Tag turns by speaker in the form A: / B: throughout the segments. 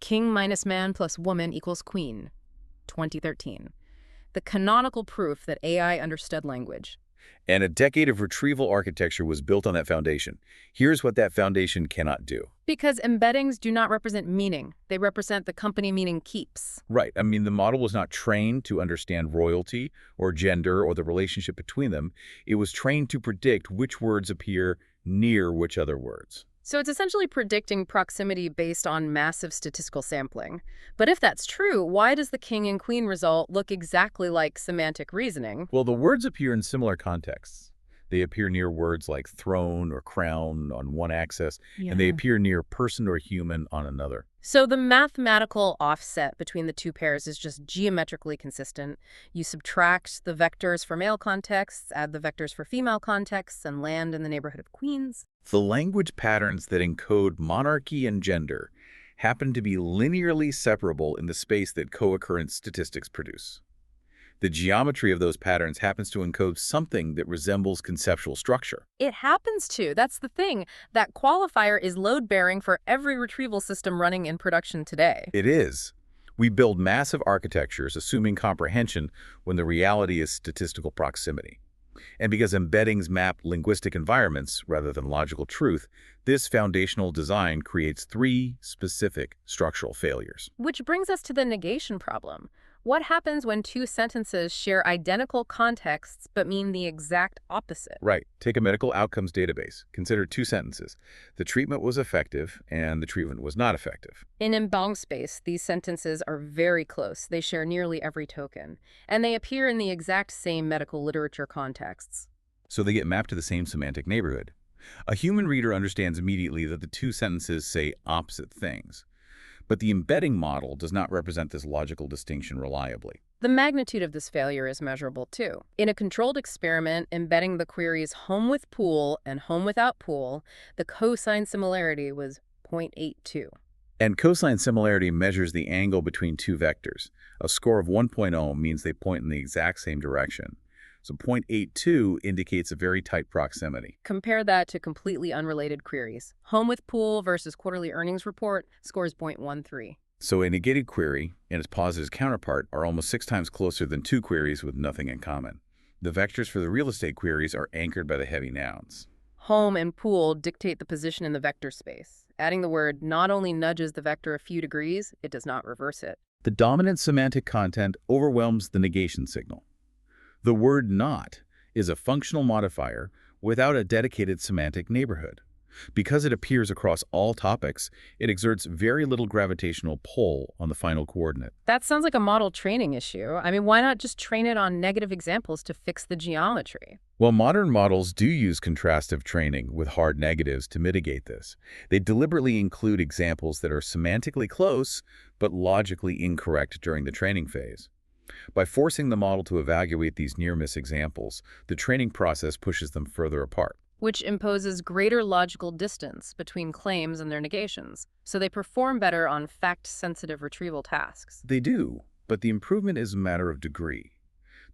A: King minus man plus woman equals queen, 2013. The canonical proof that AI understood language.
B: And a decade of retrieval architecture was built on that foundation. Here's what that foundation cannot do.
A: Because embeddings do not represent meaning. They represent the company meaning keeps.
B: Right. I mean, the model was not trained to understand royalty or gender or the relationship between them. It was trained to predict which words appear near which other words.
A: So it's essentially predicting proximity based on massive statistical sampling. But if that's true, why does the king and queen result look exactly like semantic reasoning?
B: Well, the words appear in similar contexts. They appear near words like throne or crown on one axis, and they appear near person or human on another.
A: So the mathematical offset between the two pairs is just geometrically consistent. You subtract the vectors for male contexts, add the vectors for female contexts, and land in the neighborhood of queens.
B: The language patterns that encode monarchy and gender happen to be linearly separable in the space that co-occurrence statistics produce. The geometry of those patterns happens to encode something that resembles conceptual structure.
A: It happens to. That's the thing. That qualifier is load-bearing for every retrieval system running in production today.
B: It is. We build massive architectures assuming comprehension when the reality is statistical proximity. And because embeddings map linguistic environments rather than logical truth, this foundational design creates three specific structural failures.
A: Which brings us to the negation problem. What happens when two sentences share identical contexts but mean the exact opposite?
B: Right. Take a medical outcomes database. Consider two sentences. The treatment was effective and the treatment was not effective.
A: In embedding space, these sentences are very close. They share nearly every token, and they appear in the exact same medical literature contexts.
B: So they get mapped to the same semantic neighborhood. A human reader understands immediately that the two sentences say opposite things. But the embedding model does not represent this logical distinction reliably.
A: The magnitude of this failure is measurable, too. In a controlled experiment embedding the queries home with pool and home without pool, the cosine similarity was 0.82.
B: And cosine similarity measures the angle between two vectors. A score of 1.0 means they point in the exact same direction. So 0.82 indicates a very tight proximity.
A: Compare that to completely unrelated queries. Home with pool versus quarterly earnings report scores 0.13.
B: So a negated query and its positive counterpart are almost 6 times closer than two queries with nothing in common. The vectors for the real estate queries are anchored by the heavy nouns.
A: Home and pool dictate the position in the vector space. Adding the word not only nudges the vector a few degrees, it does not reverse it.
B: The dominant semantic content overwhelms the negation signal. The word not is a functional modifier without a dedicated semantic neighborhood. Because it appears across all topics, it exerts very little gravitational pull on the final coordinate.
A: That sounds like a model training issue. I mean, why not just train it on negative examples to fix the geometry?
B: Well, modern models do use contrastive training with hard negatives to mitigate this. They deliberately include examples that are semantically close but logically incorrect during the training phase. By forcing the model to evaluate these near-miss examples, the training process pushes them further apart.
A: Which imposes greater logical distance between claims and their negations, so they perform better on fact-sensitive retrieval tasks.
B: They do, but the improvement is a matter of degree.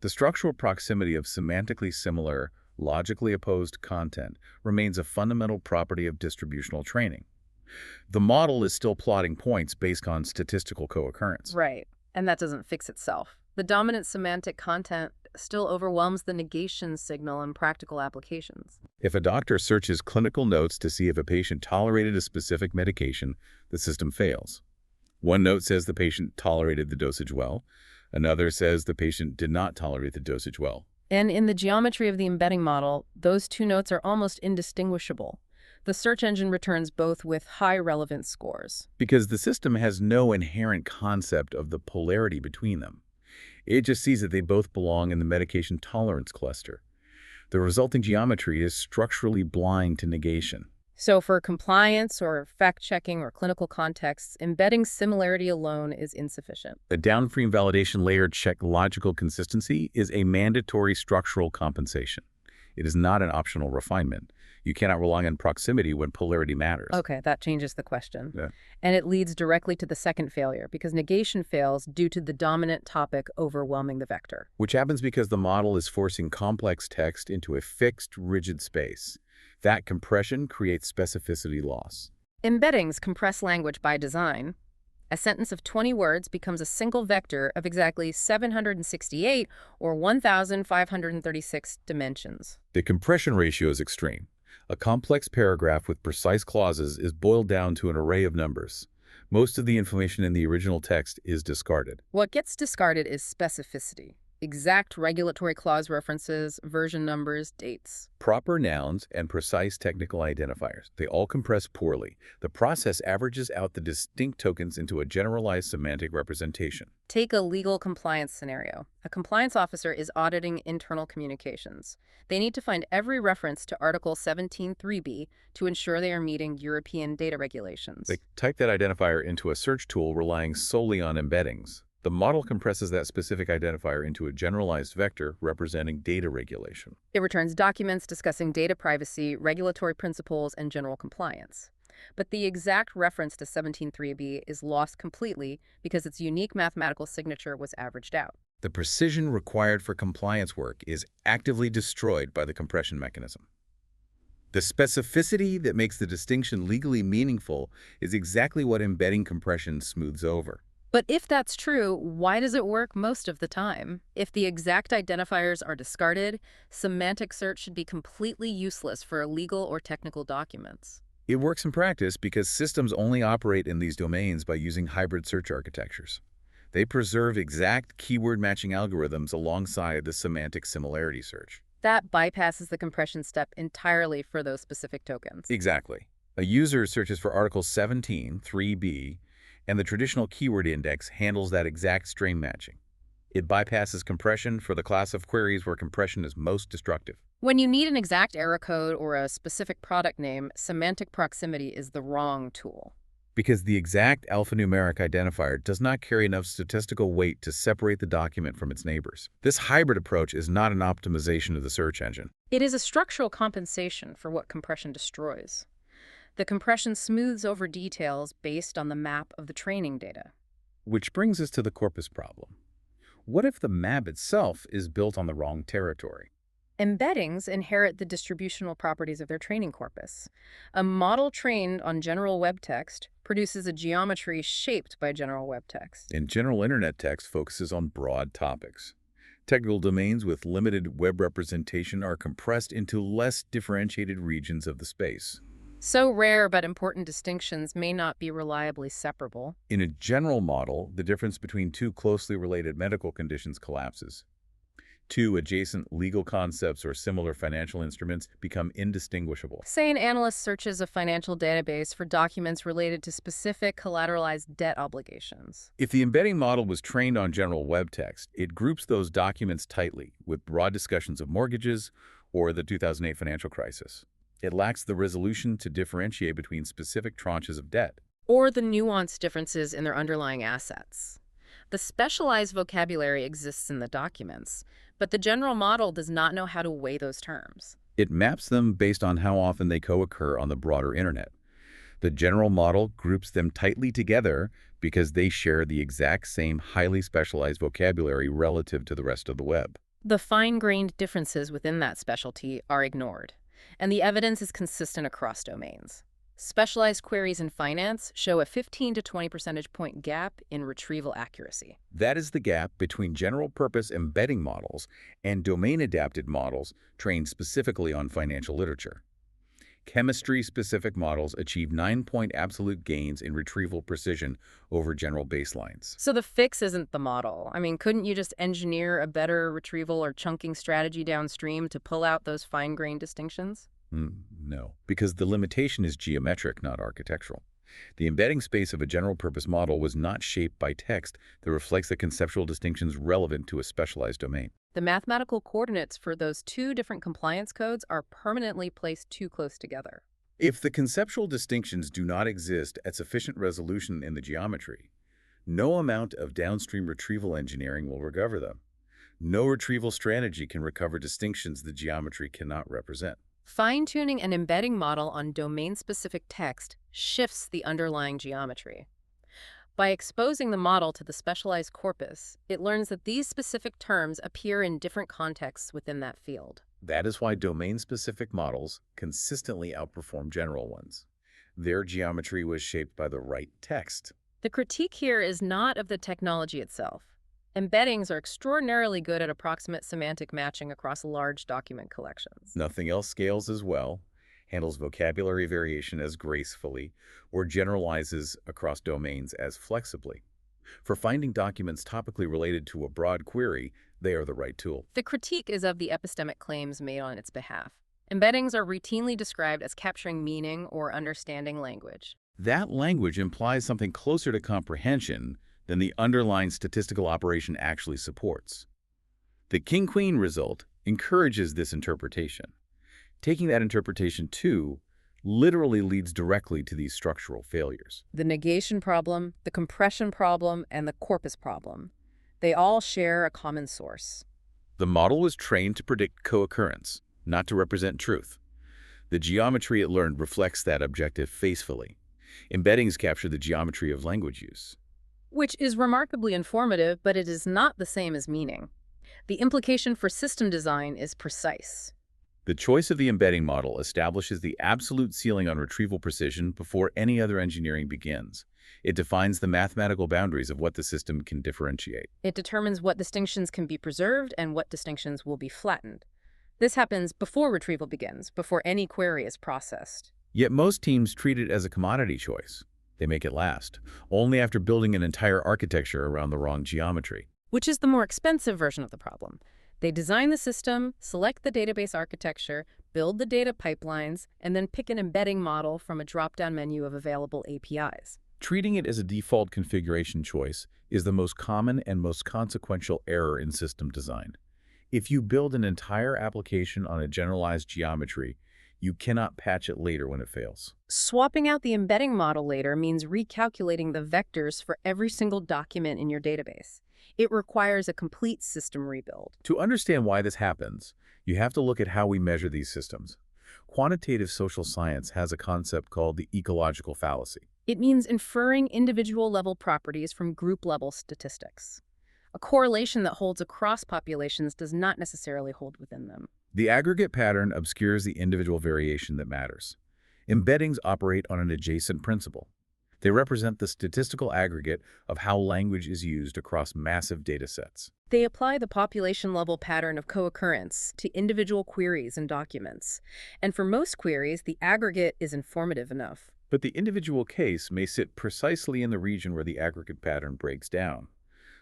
B: The structural proximity of semantically similar, logically opposed content remains a fundamental property of distributional training. The model is still plotting points based on statistical co-occurrence.
A: Right, and that doesn't fix itself. The dominant semantic content still overwhelms the negation signal in practical applications.
B: If a doctor searches clinical notes to see if a patient tolerated a specific medication, the system fails. One note says the patient tolerated the dosage well. Another says the patient did not tolerate the dosage well.
A: And in the geometry of the embedding model, those two notes are almost indistinguishable. The search engine returns both with high relevance scores.
B: Because the system has no inherent concept of the polarity between them. It just sees that they both belong in the medication tolerance cluster. The resulting geometry is structurally blind to negation.
A: So for compliance or fact-checking or clinical contexts, embedding similarity alone is insufficient.
B: A downstream validation layer to check logical consistency is a mandatory structural compensation. It is not an optional refinement. You cannot rely on proximity when polarity matters.
A: Okay, that changes the question.
B: Yeah.
A: And it leads directly to the second failure, because negation fails due to the dominant topic overwhelming the vector.
B: Which happens because the model is forcing complex text into a fixed, rigid space. That compression creates specificity loss.
A: Embeddings compress language by design, A sentence of 20 words becomes a single vector of exactly 768 or 1,536 dimensions.
B: The compression ratio is extreme. A complex paragraph with precise clauses is boiled down to an array of numbers. Most of the information in the original text is discarded.
A: What gets discarded is specificity. Exact regulatory clause references, version numbers, dates.
B: Proper nouns and precise technical identifiers, they all compress poorly. The process averages out the distinct tokens into a generalized semantic representation.
A: Take a legal compliance scenario. A compliance officer is auditing internal communications. They need to find every reference to Article 17.3b to ensure they are meeting European data regulations.
B: They type that identifier into a search tool relying solely on embeddings. The model compresses that specific identifier into a generalized vector representing data regulation.
A: It returns documents discussing data privacy, regulatory principles, and general compliance. But the exact reference to 17.3b is lost completely because its unique mathematical signature was averaged out.
B: The precision required for compliance work is actively destroyed by the compression mechanism. The specificity that makes the distinction legally meaningful is exactly what embedding compression smooths over.
A: But if that's true, why does it work most of the time? If the exact identifiers are discarded, semantic search should be completely useless for legal or technical documents.
B: It works in practice because systems only operate in these domains by using hybrid search architectures. They preserve exact keyword matching algorithms alongside the semantic similarity search.
A: That bypasses the compression step entirely for those specific tokens.
B: Exactly. A user searches for Article 17.3b, and the traditional keyword index handles that exact string matching. It bypasses compression for the class of queries where compression is most destructive.
A: When you need an exact error code or a specific product name, semantic proximity is the wrong tool.
B: Because the exact alphanumeric identifier does not carry enough statistical weight to separate the document from its neighbors. This hybrid approach is not an optimization of the search engine.
A: It is a structural compensation for what compression destroys. The compression smooths over details based on the map of the training data.
B: Which brings us to the corpus problem. What if the map itself is built on the wrong territory?
A: Embeddings inherit the distributional properties of their training corpus. A model trained on general web text produces a geometry shaped by general web text.
B: And general internet text focuses on broad topics. Technical domains with limited web representation are compressed into less differentiated regions of the space.
A: So rare but important distinctions may not be reliably separable.
B: In a general model, the difference between two closely related medical conditions collapses. Two adjacent legal concepts or similar financial instruments become indistinguishable.
A: Say an analyst searches a financial database for documents related to specific collateralized debt obligations.
B: If the embedding model was trained on general web text, it groups those documents tightly with broad discussions of mortgages or the 2008 financial crisis. It lacks the resolution to differentiate between specific tranches of debt.
A: Or the nuanced differences in their underlying assets. The specialized vocabulary exists in the documents, but the general model does not know how to weigh those terms.
B: It maps them based on how often they co-occur on the broader internet. The general model groups them tightly together because they share the exact same highly specialized vocabulary relative to the rest of the web.
A: The fine-grained differences within that specialty are ignored, and the evidence is consistent across domains. Specialized queries in finance show a 15 to 20 percentage point gap in retrieval accuracy.
B: That is the gap between general-purpose embedding models and domain-adapted models trained specifically on financial literature. Chemistry-specific models achieve 9-point absolute gains in retrieval precision over general baselines.
A: So the fix isn't the model. Couldn't you just engineer a better retrieval or chunking strategy downstream to pull out those fine-grained distinctions?
B: No, because the limitation is geometric, not architectural. The embedding space of a general-purpose model was not shaped by text that reflects the conceptual distinctions relevant to a specialized domain.
A: The mathematical coordinates for those two different compliance codes are permanently placed too close together.
B: If the conceptual distinctions do not exist at sufficient resolution in the geometry, no amount of downstream retrieval engineering will recover them. No retrieval strategy can recover distinctions the geometry cannot represent.
A: Fine-tuning an embedding model on domain-specific text shifts the underlying geometry. By exposing the model to the specialized corpus, it learns that these specific terms appear in different contexts within that field.
B: That is why domain-specific models consistently outperform general ones. Their geometry was shaped by the right text.
A: The critique here is not of the technology itself. Embeddings are extraordinarily good at approximate semantic matching across large document collections.
B: Nothing else scales as well, handles vocabulary variation as gracefully, or generalizes across domains as flexibly. For finding documents topically related to a broad query, they are the right tool.
A: The critique is of the epistemic claims made on its behalf. Embeddings are routinely described as capturing meaning or understanding language.
B: That language implies something closer to comprehension than the underlying statistical operation actually supports. The king-queen result encourages this interpretation. Taking that interpretation, too, literally leads directly to these structural failures.
A: The negation problem, the compression problem, and the corpus problem. They all share a common source.
B: The model was trained to predict co-occurrence, not to represent truth. The geometry it learned reflects that objective faithfully. Embeddings capture the geometry of language use.
A: Which is remarkably informative, but it is not the same as meaning. The implication for system design is precise.
B: The choice of the embedding model establishes the absolute ceiling on retrieval precision before any other engineering begins. It defines the mathematical boundaries of what the system can differentiate.
A: It determines what distinctions can be preserved and what distinctions will be flattened. This happens before retrieval begins, before any query is processed.
B: Yet most teams treat it as a commodity choice. They make it last, only after building an entire architecture around the wrong geometry.
A: Which is the more expensive version of the problem. They design the system, select the database architecture, build the data pipelines, and then pick an embedding model from a drop-down menu of available APIs.
B: Treating it as a default configuration choice is the most common and most consequential error in system design. If you build an entire application on a generalized geometry, you cannot patch it later when it fails.
A: Swapping out the embedding model later means recalculating the vectors for every single document in your database. It requires a complete system rebuild.
B: To understand why this happens, you have to look at how we measure these systems. Quantitative social science has a concept called the ecological fallacy.
A: It means inferring individual-level properties from group-level statistics. A correlation that holds across populations does not necessarily hold within them.
B: The aggregate pattern obscures the individual variation that matters. Embeddings operate on an adjacent principle. They represent the statistical aggregate of how language is used across massive data sets.
A: They apply the population-level pattern of co-occurrence to individual queries and documents. And for most queries, the aggregate is informative enough.
B: But the individual case may sit precisely in the region where the aggregate pattern breaks down.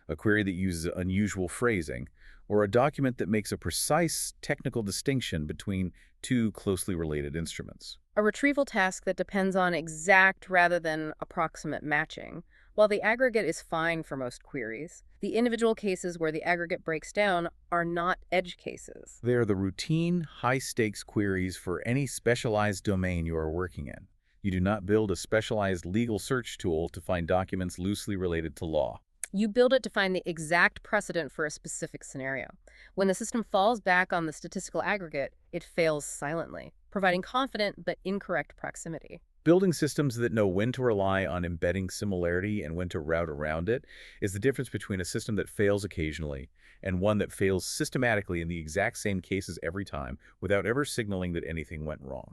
B: A query that uses unusual phrasing, or a document that makes a precise technical distinction between two closely related instruments.
A: A retrieval task that depends on exact rather than approximate matching. While the aggregate is fine for most queries, the individual cases where the aggregate breaks down are not edge cases.
B: They are the routine, high-stakes queries for any specialized domain you are working in. You do not build a specialized legal search tool to find documents loosely related to law.
A: You build it to find the exact precedent for a specific scenario. When the system falls back on the statistical aggregate, it fails silently, providing confident but incorrect proximity.
B: Building systems that know when to rely on embedding similarity and when to route around it is the difference between a system that fails occasionally and one that fails systematically in the exact same cases every time without ever signaling that anything went wrong.